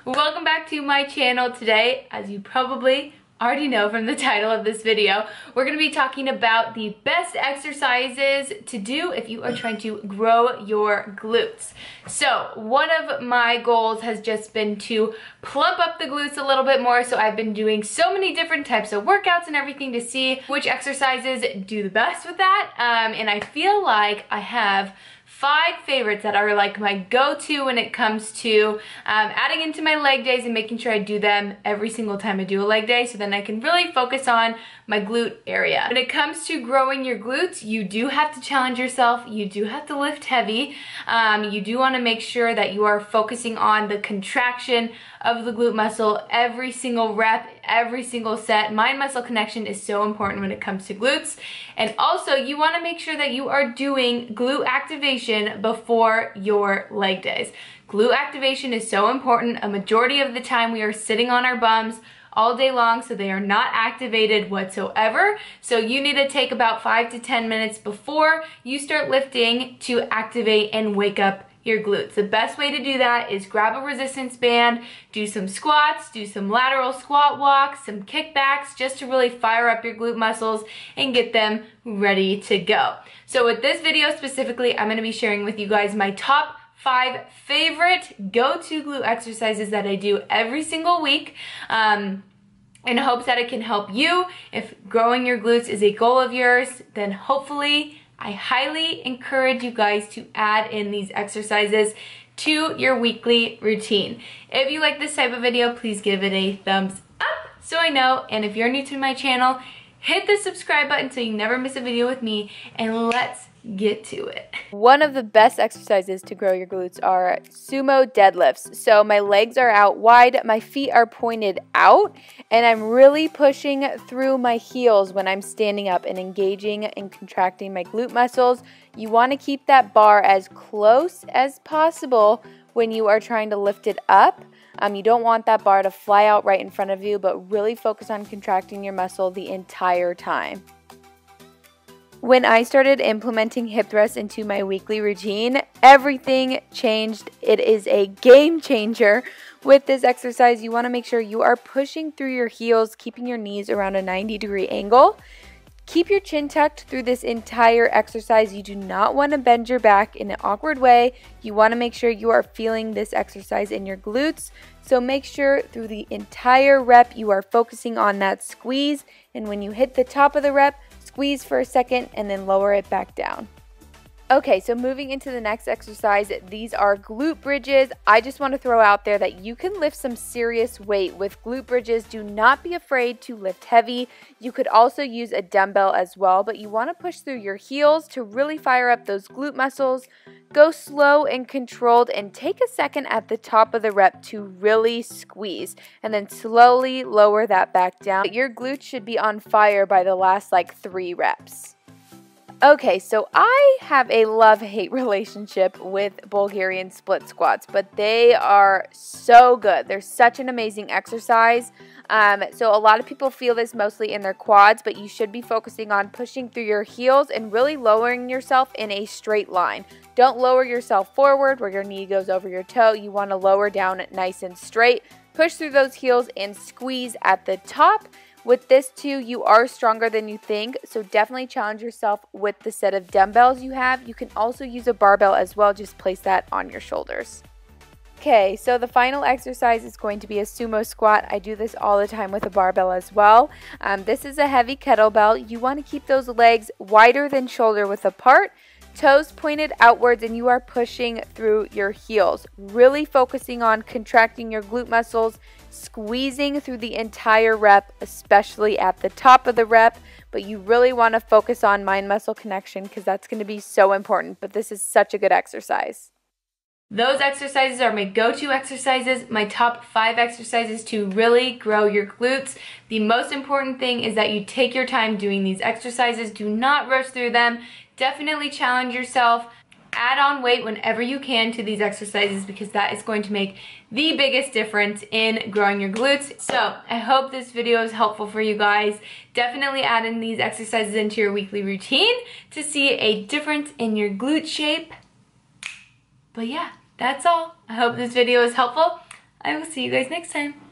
Welcome back to my channel. Today, as you probably already know from the title of this video, we're going to be talking about the best exercises to do if you are trying to grow your glutes. So one of my goals has just been to plump up the glutes a little bit more, so I've been doing so many different types of workouts and everything to see which exercises do the best with that, and I feel like I have 5 favorites that are like my go-to when it comes to adding into my leg days and making sure I do them every single time I do a leg day, so then I can really focus on my glute area. When it comes to growing your glutes, you do have to challenge yourself. You do have to lift heavy. You do want to make sure that you are focusing on the contraction of the glute muscle every single rep, every single set. Mind-muscle connection is so important when it comes to glutes. And also, you want to make sure that you are doing glute activation before your leg days. Glute activation is so important. A majority of the time we are sitting on our bums all day long, so they are not activated whatsoever. So you need to take about 5 to 10 minutes before you start lifting to activate and wake up your glutes. The best way to do that is grab a resistance band, do some squats, do some lateral squat walks, some kickbacks, just to really fire up your glute muscles and get them ready to go. So with this video specifically, I'm going to be sharing with you guys my top 5 favorite go-to glute exercises that I do every single week, in hopes that it can help you. If growing your glutes is a goal of yours, then hopefully I highly encourage you guys to add in these exercises to your weekly routine. If you like this type of video, please give it a thumbs up so I know. And if you're new to my channel, hit the subscribe button so you never miss a video with me, and let's get to it. One of the best exercises to grow your glutes are Sumo Deadlifts. So my legs are out wide, my feet are pointed out, and I'm really pushing through my heels when I'm standing up and engaging and contracting my glute muscles. You want to keep that bar as close as possible when you are trying to lift it up. You don't want that bar to fly out right in front of you, but really focus on contracting your muscle the entire time. When I started implementing hip thrusts into my weekly routine, everything changed. It is a game changer. With this exercise, you want to make sure you are pushing through your heels, keeping your knees around a 90-degree angle. Keep your chin tucked through this entire exercise. You do not want to bend your back in an awkward way. You want to make sure you are feeling this exercise in your glutes. So make sure through the entire rep you are focusing on that squeeze. And when you hit the top of the rep, squeeze for a second and then lower it back down. Okay, so moving into the next exercise, these are glute bridges. I just want to throw out there that you can lift some serious weight with glute bridges. Do not be afraid to lift heavy. You could also use a dumbbell as well, but you want to push through your heels to really fire up those glute muscles. Go slow and controlled, and take a second at the top of the rep to really squeeze, and then slowly lower that back down. Your glutes should be on fire by the last 3 reps. Okay, so I have a love-hate relationship with Bulgarian split squats, but they are so good. They're such an amazing exercise. So a lot of people feel this mostly in their quads, but you should be focusing on pushing through your heels and really lowering yourself in a straight line. Don't lower yourself forward where your knee goes over your toe. You want to lower down nice and straight. Push through those heels and squeeze at the top. With this too, you are stronger than you think, so definitely challenge yourself with the set of dumbbells you have. You can also use a barbell as well, just place that on your shoulders. Okay, so the final exercise is going to be a sumo squat. I do this all the time with a barbell as well. This is a heavy kettlebell. You want to keep those legs wider than shoulder width apart, toes pointed outwards, and you are pushing through your heels. Really focusing on contracting your glute muscles, squeezing through the entire rep, especially at the top of the rep, but you really want to focus on mind-muscle connection because that's going to be so important, but this is such a good exercise. Those exercises are my go-to exercises, my top 5 exercises to really grow your glutes. The most important thing is that you take your time doing these exercises. Do not rush through them. Definitely challenge yourself. Add on weight whenever you can to these exercises because that is going to make the biggest difference in growing your glutes. So I hope this video is helpful for you guys. Definitely add in these exercises into your weekly routine to see a difference in your glute shape. But yeah, that's all. I hope this video is helpful. I will see you guys next time.